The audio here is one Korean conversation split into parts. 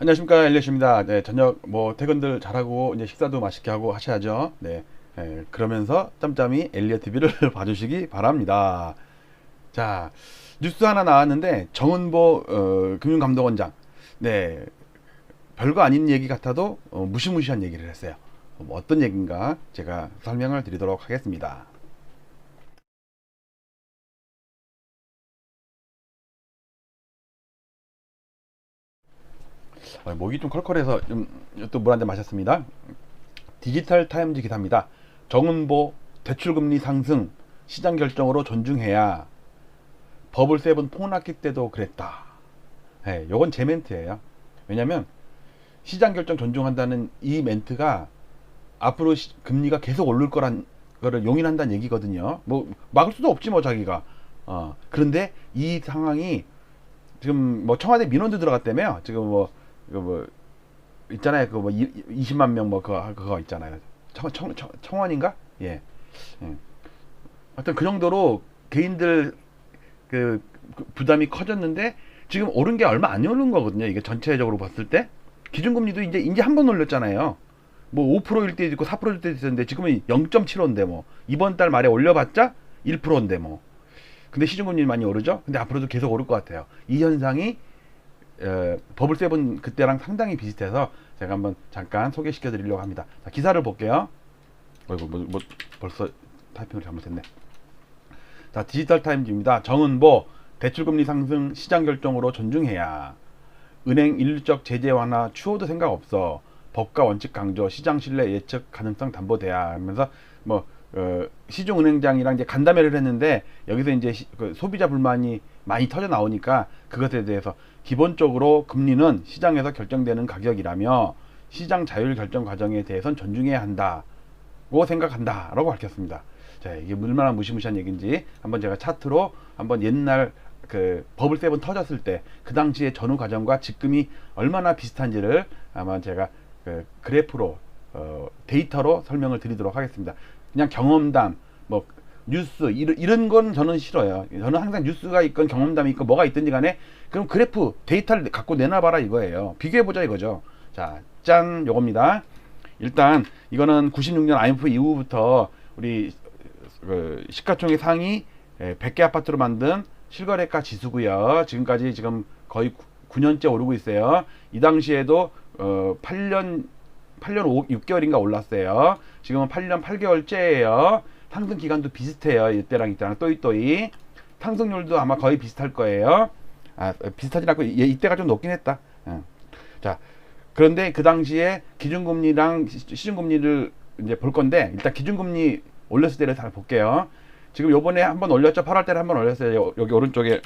안녕하십니까, 엘리엇입니다. 네, 저녁 뭐 퇴근들 잘하고 이제 식사도 맛있게 하고 하셔야죠. 네, 그러면서 짬짬이 엘리엇 TV를 봐주시기 바랍니다. 자, 뉴스 하나 나왔는데 정은보 금융감독원장, 네, 별거 아닌 얘기 같아도 무시무시한 얘기를 했어요. 뭐 어떤 얘기인가 제가 설명을 드리도록 하겠습니다. 목이 좀 컬컬해서 또 물 한 잔 마셨습니다. 디지털 타임즈 기사입니다. 정은보 대출금리 상승 시장 결정으로 존중해야 버블 세븐 폭락기 때도 그랬다. 요건 제 멘트예요. 왜냐면 시장 결정 존중한다는 이 멘트가 앞으로 금리가 계속 오를 거란 거를 용인한다는 얘기거든요. 뭐 막을 수도 없지 뭐 자기가. 그런데 이 상황이 지금 뭐 청와대 민원도 들어갔다며요. 지금 뭐 이거 뭐 있잖아요. 그뭐 20만 명 뭐 그거 있잖아요. 청원인가? 예. 예. 하여튼 그 정도로 개인들 부담이 커졌는데 지금 오른 게 얼마 안 오른 거거든요. 이게 전체적으로 봤을 때 기준금리도 이제 한 번 올렸잖아요. 뭐 5%일 때도 있고 4%일 때도 있었는데 지금은 0.75인데 뭐 이번 달 말에 올려봤자 1%인데 뭐. 근데 시중금리 많이 오르죠. 근데 앞으로도 계속 오를 것 같아요. 이 현상이 버블 세븐 그때랑 상당히 비슷해서 제가 한번 잠깐 소개시켜 드리려고 합니다. 자, 기사를 볼게요. 어이구 뭐 벌써 타이핑을 잘못했네. 자, 디지털 타임즈입니다. 정은보 대출금리 상승 시장 결정으로 존중해야 은행 인류적 제재 완화 추호도 생각 없어 법과 원칙 강조 시장 신뢰 예측 가능성 담보돼야 하면서 뭐 시중은행장이랑 이제 간담회를 했는데 여기서 이제 그 소비자 불만이 많이 터져 나오니까 그것에 대해서 기본적으로 금리는 시장에서 결정되는 가격이라며 시장 자율 결정 과정에 대해선 존중해야 한다고 생각한다라고 밝혔습니다. 자, 이게 얼마나 무시무시한 얘기인지 한번 제가 차트로 한번 옛날 그 버블 세븐 터졌을 때 그 당시의 전후 과정과 지금이 얼마나 비슷한지를 아마 제가 그 그래프로 데이터로 설명을 드리도록 하겠습니다. 그냥 경험담 뭐 뉴스 이런 건 저는 싫어요. 저는 항상 뉴스가 있건 경험담이 있건 뭐가 있든지 간에 그럼 그래프 데이터를 갖고 내놔봐라 이거예요. 비교해보자 이거죠. 자, 짠, 요겁니다. 일단 이거는 96년 IMF 이후부터 우리 그 시가총액 상위 100개 아파트로 만든 실거래가 지수고요. 지금까지 지금 거의 9년째 오르고 있어요. 이 당시에도 8년 6개월인가 올랐어요. 지금은 8년 8개월째예요. 상승 기간도 비슷해요. 이때랑 이때랑 또이또이. 상승률도 아마 거의 비슷할 거예요. 비슷하진 않고 이때가 좀 높긴 했다. 자, 그런데 그 당시에 기준금리랑 시중금리를 이제 볼 건데 일단 기준금리 올렸을 때를 잘 볼게요. 지금 요번에 한번 올렸죠. 8월 달에 한번 올렸어요. 여기 오른쪽에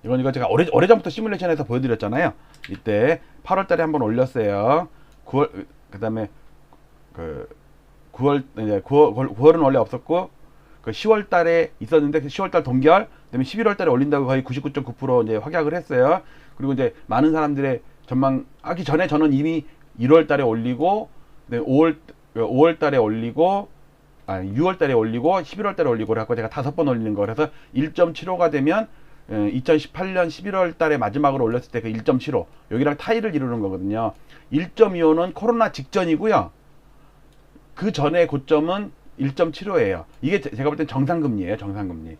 이거 제가 오래전부터 시뮬레이션에서 보여드렸잖아요. 이때 8월 달에 한번 올렸어요. 9월 그다음에 그 9월 이제 9월은 원래 없었고 그 10월 달에 있었는데 그 10월 달 동결 그다음에 11월 달에 올린다고 거의 99.9% 이제 확약을 했어요. 그리고 이제 많은 사람들의 전망하기 전에 저는 이미 1월 달에 올리고 5월 달에 올리고 6월 달에 올리고 11월 달에 올리고 그래갖고 제가 5번 올리는 거 그래서 1.75가 되면 2018년 11월 달에 마지막으로 올렸을 때 그 1.75 여기랑 타이를 이루는 거거든요. 1.25는 코로나 직전이고요. 그 전에 고점은 1.75예요. 이게 제가 볼 땐 정상금리예요. 정상금리.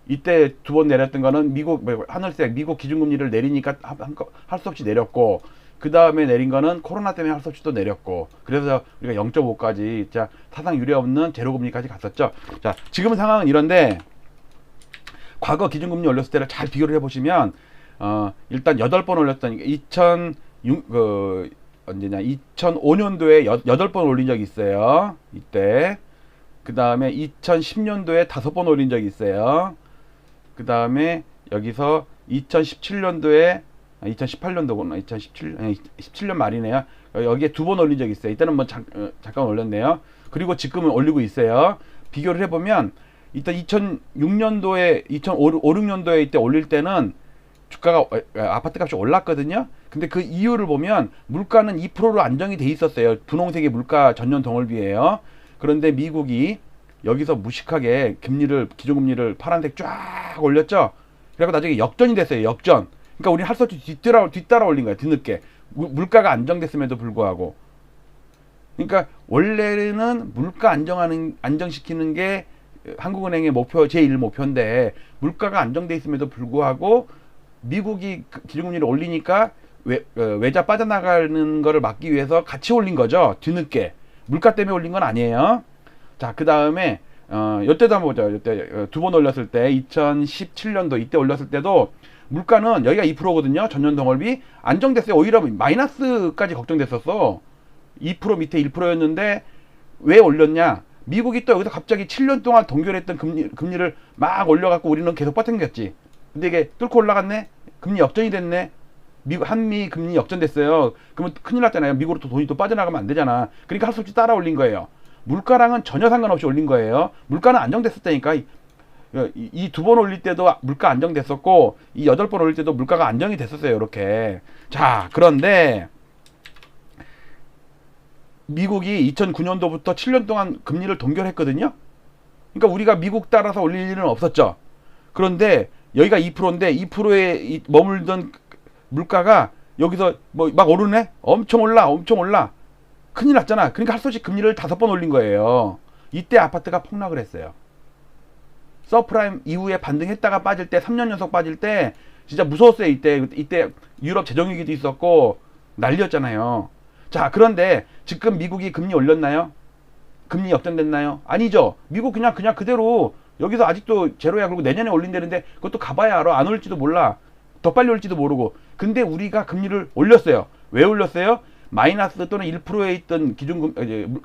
이때 두 번 내렸던 거는 하늘색 미국 기준금리를 내리니까 할 수 없이 내렸고 그 다음에 내린 거는 코로나 때문에 할 수 없이 또 내렸고 그래서 우리가 0.5까지 자 사상 유례 없는 제로금리까지 갔었죠. 자, 지금 상황은 이런데 과거 기준금리 올렸을 때를 잘 비교를 해보시면 일단 8번 올렸던 2005년도에 8번 올린 적이 있어요. 이때 그 다음에 2010년도에 5번 올린 적이 있어요. 그 다음에 여기서 2017년도에 2018년도구나 17년 말이네요. 여기에 2번 올린 적이 있어요. 이때는 뭐 잠깐 올렸네요. 그리고 지금은 올리고 있어요. 비교를 해보면 일단 2006년도에 2005, 6년도에 이때 올릴 때는 주가가 아파트 값이 올랐거든요. 근데 그 이유를 보면 물가는 2%로 안정이 돼 있었어요. 분홍색이 물가 전년 동월비예요. 그런데 미국이 여기서 무식하게 기준금리를 파란색 쫙 올렸죠. 그래서 나중에 역전이 됐어요. 역전. 그러니까 우리 할 수 없이 뒤따라 올린 거야. 뒤늦게. 물가가 안정됐음에도 불구하고. 그러니까 원래는 물가 안정시키는 게 한국은행의 목표, 제1 목표인데, 물가가 안정돼 있음에도 불구하고 미국이 기준금리를 올리니까 외자 빠져나가는 거를 막기 위해서 같이 올린 거죠. 뒤늦게. 물가 때문에 올린 건 아니에요. 자, 그 다음에 이때도 한번 보죠. 이때 두 번 올렸을 때 2017년도 이때 올렸을 때도 물가는 여기가 2%거든요. 전년 동월비 안정됐어요. 오히려 마이너스까지 걱정됐었어. 2% 밑에 1%였는데 왜 올렸냐? 미국이 또 여기서 갑자기 7년 동안 동결했던 금리를 막 올려갖고 우리는 계속 버텨겼지. 근데 이게 뚫고 올라갔네. 금리 역전이 됐네. 한미 금리 역전됐어요. 그러면 큰일 났잖아요. 미국으로 또 돈이 또 빠져나가면 안 되잖아. 그러니까 할 수 없이 따라 올린 거예요. 물가랑은 전혀 상관없이 올린 거예요. 물가는 안정됐었다니까. 이 두 번 올릴 때도 물가 안정됐었고, 이 8번 올릴 때도 물가가 안정이 됐었어요. 이렇게. 자, 그런데 미국이 2009년도부터 7년 동안 금리를 동결했거든요. 그러니까 우리가 미국 따라서 올릴 일은 없었죠. 그런데 여기가 2%인데 2%에 머물던 물가가 여기서 뭐 막 오르네? 엄청 올라. 큰일 났잖아. 그러니까 할 수 없이 금리를 5번 올린 거예요. 이때 아파트가 폭락을 했어요. 서프라임 이후에 반등했다가 빠질 때, 3년 연속 빠질 때 진짜 무서웠어요. 이때 유럽 재정위기도 있었고 난리였잖아요. 자, 그런데 지금 미국이 금리 올렸나요? 금리 역전됐나요? 아니죠. 미국 그냥 그대로 여기서 아직도 제로야. 그리고 내년에 올린다는데 그것도 가봐야 알아. 안 올지도 몰라. 더 빨리 올지도 모르고. 근데 우리가 금리를 올렸어요. 왜 올렸어요? 마이너스 또는 1%에 있던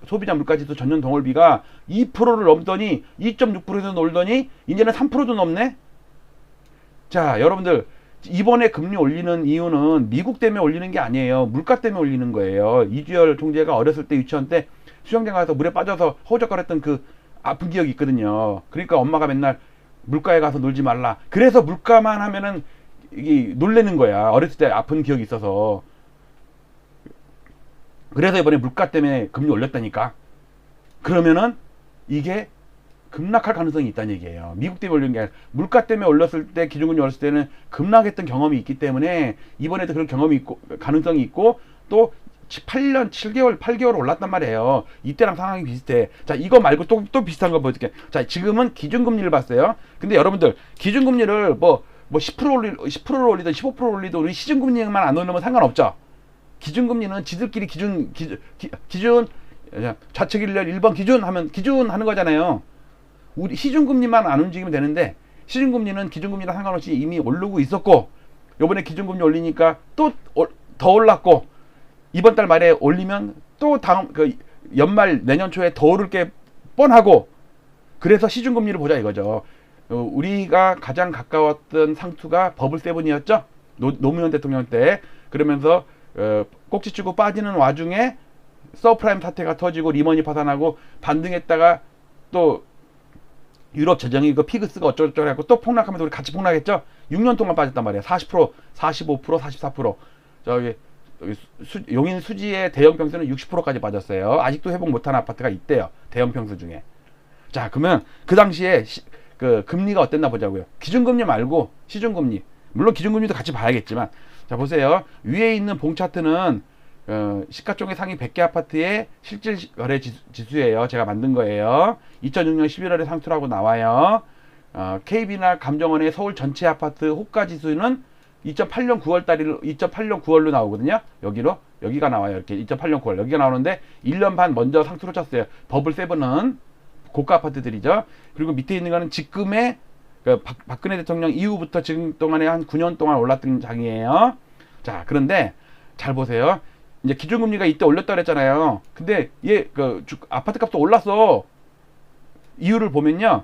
소비자 물가지수 전년 동월비가 2%를 넘더니 2.6%에서 놀더니 이제는 3%도 넘네. 자, 여러분들 이번에 금리 올리는 이유는 미국 때문에 올리는 게 아니에요. 물가 때문에 올리는 거예요. 이주열 총재가 어렸을 때 유치원 때 수영장 가서 물에 빠져서 허우적거렸던 그 아픈 기억이 있거든요. 그러니까 엄마가 맨날 물가에 가서 놀지 말라. 그래서 물가만 하면은 이게 놀래는 거야. 어렸을 때 아픈 기억이 있어서. 그래서 이번에 물가 때문에 금리 올렸다니까. 그러면은 이게 급락할 가능성이 있다는 얘기예요. 미국 때문에 올린 게 아니라 물가 때문에 올렸을 때, 기준금리 올렸을 때는 급락했던 경험이 있기 때문에 이번에도 그런 경험이 있고 가능성이 있고, 또 8년 7개월 8개월 올랐단 말이에요. 이때랑 상황이 비슷해. 자, 이거 말고 또 비슷한 거 보여줄게. 자, 지금은 기준금리를 봤어요. 근데 여러분들 기준금리를 뭐 10%를 올리든 15%를 올리든 우리 시중금리만 안 올리면 상관없죠. 기준금리는 지들끼리 기준 좌측 1년 1번 기준 하면 기준 하는 거잖아요. 우리 시중금리만 안 움직이면 되는데, 시중금리는 기준금리랑 상관없이 이미 오르고 있었고, 요번에 기준금리 올리니까 또 더 올랐고, 이번 달 말에 올리면 또 다음 연말 내년 초에 더 오를 게 뻔하고, 그래서 시중금리를 보자 이거죠. 우리가 가장 가까웠던 상투가 버블 세븐이었죠. 노무현 대통령 때. 그러면서 꼭지치고 빠지는 와중에 서프라임 사태가 터지고 리먼이 파산하고 반등했다가 또 유럽 재정이 그 피그스가 어쩌고저쩌고 해갖고 또 폭락하면서 우리 같이 폭락했죠. 6년 동안 빠졌단 말이에요. 40%, 45%, 44%. 저기 용인 수지의 대형 평수는 60%까지 빠졌어요. 아직도 회복 못한 아파트가 있대요. 대형 평수 중에. 자, 그러면 그 당시에 그 금리가 어땠나 보자고요. 기준금리 말고 시중금리. 물론 기준금리도 같이 봐야겠지만, 자, 보세요. 위에 있는 봉 차트는 시가총액 상위 100개 아파트의 실질 거래 지수예요. 제가 만든 거예요. 2006년 11월에 상투라고 나와요. KB나 감정원의 서울 전체 아파트 호가 지수는 2008년 9월로 나오거든요. 여기가 나와요. 이렇게 2008년 9월 여기가 나오는데 1년 반 먼저 상투로 쳤어요. 버블 세븐은 고가 아파트들이죠. 그리고 밑에 있는 거는 지금의 박근혜 대통령 이후부터 지금 동안에 한 9년 동안 올랐던 장이에요. 자, 그런데 잘 보세요. 이제 기준금리가 이때 올렸다 그랬잖아요. 근데 아파트 값도 올랐어. 이유를 보면요.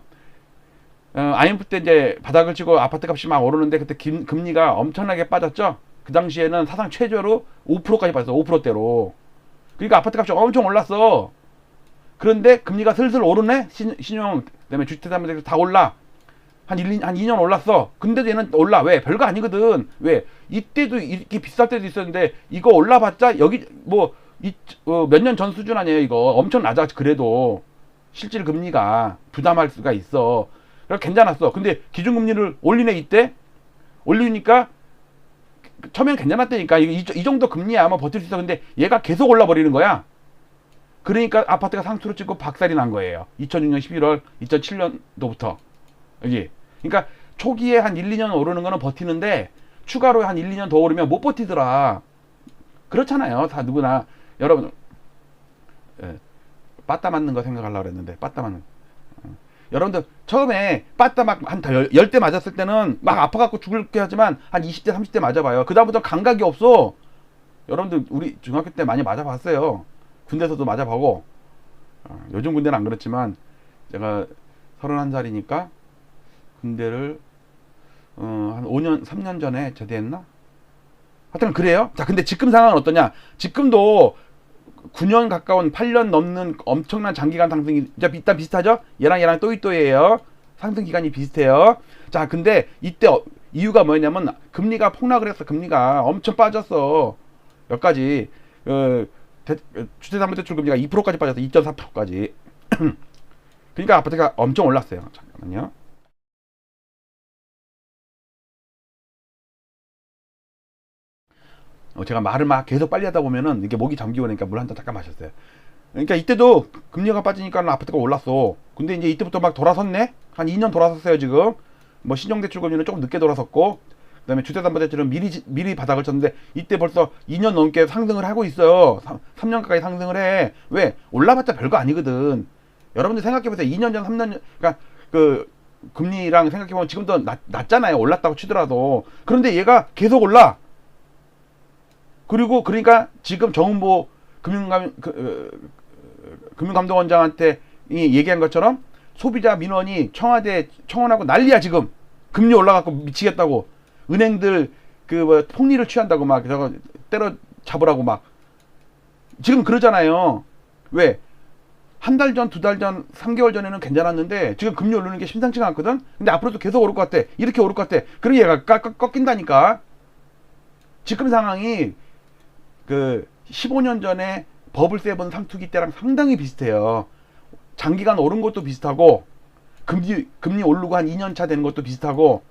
IMF 때 이제 바닥을 치고 아파트 값이 막 오르는데 그때 금리가 엄청나게 빠졌죠. 그 당시에는 사상 최저로 5%까지 빠졌어. 5%대로. 그러니까 아파트 값이 엄청 올랐어. 그런데 금리가 슬슬 오르네. 신용 그다음에 주택담보대출 다 올라. 한 2년 올랐어. 근데도 얘는 올라. 왜? 별거 아니거든. 왜? 이때도 이렇게 비쌀 때도 있었는데 이거 올라봤자 여기 몇 년 전 수준 아니에요. 이거 엄청 낮아. 그래도 실질 금리가 부담할 수가 있어. 그래서 괜찮았어. 근데 기준금리를 올리네. 이때 올리니까 처음엔 괜찮았다니까. 이 정도 금리야 뭐 버틸 수 있어. 근데 얘가 계속 올라버리는 거야. 그러니까 아파트가 상투로 찍고 박살이 난 거예요. 2006년 11월, 2007년도부터. 여기. 그러니까 초기에 한 1, 2년 오르는 거는 버티는데 추가로 한 1, 2년 더 오르면 못 버티더라. 그렇잖아요. 다 누구나. 여러분, 빠따 맞는 거 생각하려고 그랬는데, 빠따 맞는. 여러분들, 처음에 빠따 막 한 10대 맞았을 때는 막 아파갖고 죽을게 하지만 한 20대, 30대 맞아봐요. 그다음부터 감각이 없어. 여러분들, 우리 중학교 때 많이 맞아봤어요. 군대에서도 맞아보고. 요즘 군대는 안 그렇지만, 제가 31살이니까 군대를 한 5년, 3년 전에 제대했나? 하여튼 그래요. 자, 근데 지금 상황은 어떠냐? 지금도 9년 가까운 8년 넘는 엄청난 장기간 상승이 일단 비슷하죠? 얘랑 또이또이예요. 상승 기간이 비슷해요. 자, 근데 이때 이유가 뭐냐면 금리가 폭락을 했어. 금리가 엄청 빠졌어. 몇 가지 주택담보대출 금리가 2%까지 빠졌어. 2.4%까지. 그러니까 아파트가 엄청 올랐어요. 잠깐만요. 제가 말을 막 계속 빨리 하다 보면은 이게 목이 잠기고 그러니까 물 한 잔 잠깐 마셨어요. 그러니까 이때도 금리가 빠지니까 아파트가 올랐어. 근데 이제 이때부터 막 돌아섰네? 한 2년 돌아섰어요, 지금. 뭐 신용대출 금리는 조금 늦게 돌아섰고, 그 다음에 주택담보대출은 미리 바닥을 쳤는데, 이때 벌써 2년 넘게 상승을 하고 있어요. 3년 가까이 상승을 해. 왜? 올라봤자 별거 아니거든. 여러분들 생각해보세요. 2년 전, 3년 전, 그러니까 그 금리랑 생각해보면 지금도 낮잖아요. 올랐다고 치더라도. 그런데 얘가 계속 올라. 그리고 그러니까 지금 정은보 금융감독원장한테 얘기한 것처럼 소비자 민원이 청원하고 난리야 지금. 금리 올라가고 미치겠다고. 은행들 뭐 폭리를 취한다고 막 저거 때려 잡으라고 막 지금 그러잖아요. 왜? 한 달 전, 2달 전, 3개월 전에는 괜찮았는데 지금 금리 오르는 게 심상치가 않거든. 근데 앞으로도 계속 오를 것 같아. 이렇게 오를 것 같아. 그럼 얘가 꺾인다니까. 지금 상황이 그 15년 전에 버블 세븐 상투기 때랑 상당히 비슷해요. 장기간 오른 것도 비슷하고 금리 오르고 한 2년 차 되는 것도 비슷하고.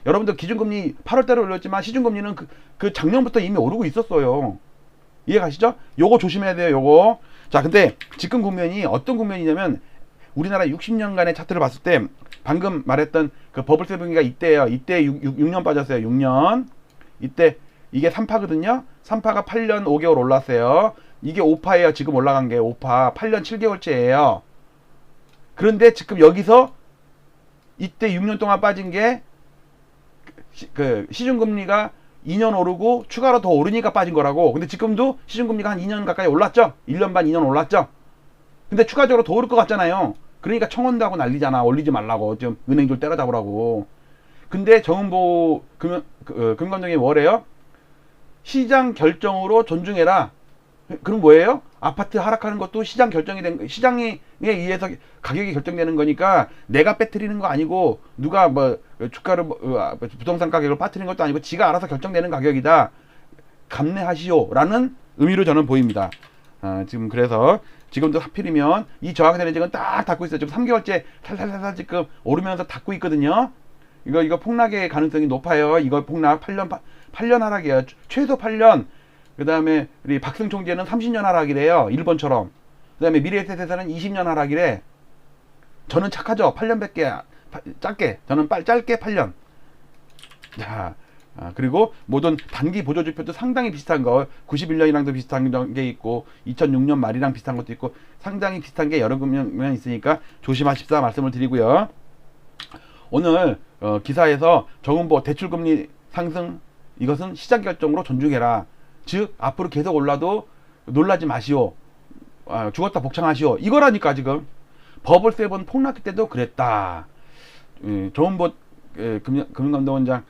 여러분들 기준금리 8월달에 올렸지만 시중금리는 그 작년부터 이미 오르고 있었어요. 이해 가시죠? 요거 조심해야 돼요. 요거. 자, 근데 지금 국면이 어떤 국면이냐면 우리나라 60년간의 차트를 봤을 때 방금 말했던 그 버블 세븐기가 이때예요. 이때 6년 빠졌어요. 6년. 이때 이게 3파거든요. 3파가 8년 5개월 올랐어요. 이게 5파예요. 지금 올라간 게 5파. 8년 7개월째예요. 그런데 지금 여기서 이때 6년 동안 빠진 게 그 시중금리가 2년 오르고 추가로 더 오르니까 빠진 거라고. 근데 지금도 시중금리가 한 2년 가까이 올랐죠. 1년 반 2년 올랐죠. 근데 추가적으로 더 오를 것 같잖아요. 그러니까 청원도 하고 난리잖아. 올리지 말라고. 좀 은행들 때려잡으라고. 근데 정은보 금감독이 뭐래요? 시장 결정으로 존중해라. 그럼 뭐예요? 아파트 하락하는 것도 시장에 의해서 가격이 결정되는 거니까 내가 빼뜨리는 거 아니고 누가 뭐 주가를 부동산 가격을 빠뜨리는 것도 아니고 지가 알아서 결정되는 가격이다. 감내하시오라는 의미로 저는 보입니다. 지금 그래서 지금도 하필이면 이 저항되는 지금 딱 닫고 있어요. 지금 3개월째 살살살살 지금 오르면서 닫고 있거든요. 이거 폭락의 가능성이 높아요. 이거 폭락 8년 하락이에요. 최소 8년. 그 다음에 우리 박승 총재는 30년 하락이래요. 일본처럼. 그 다음에 미래에셋에서는 20년 하락이래. 저는 착하죠. 8년밖에 짧게. 저는 짧게 8년. 자, 그리고 모든 단기 보조지표도 상당히 비슷한 거. 91년이랑도 비슷한 게 있고 2006년 말이랑 비슷한 것도 있고 상당히 비슷한 게 여러 면 있으니까 조심하십사 말씀을 드리고요. 오늘 기사에서 정은보 대출금리 상승 이것은 시장 결정으로 존중해라. 즉 앞으로 계속 올라도 놀라지 마시오. 죽었다 복창하시오. 이거라니까 지금. 버블 세븐 폭락 때도 그랬다. 정은보 금융감독원장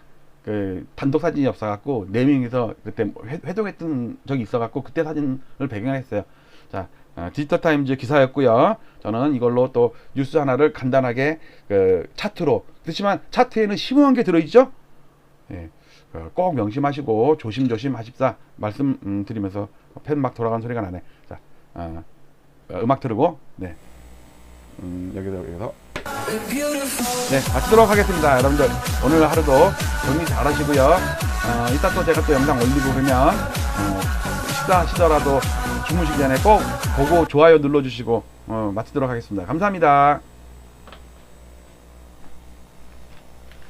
단독 사진이 없어갖고 4명이서 그때 회동했던 적이 있어갖고 그때 사진을 배경했어요. 자, 디지털타임즈 기사였고요. 저는 이걸로 또 뉴스 하나를 간단하게 차트로. 그렇지만 차트에는 심오한 게 들어있죠. 예. 꼭 명심하시고 조심조심 하십사 말씀드리면서 펜 막 돌아가는 소리가 나네. 자, 음악 틀고 네, 여기서 네 마치도록 하겠습니다. 여러분들 오늘 하루도 정리 잘 하시고요. 이따 또 제가 또 영상 올리고 그러면 식사하시더라도 주무시기 전에 꼭 보고 좋아요 눌러주시고 마치도록 하겠습니다. 감사합니다.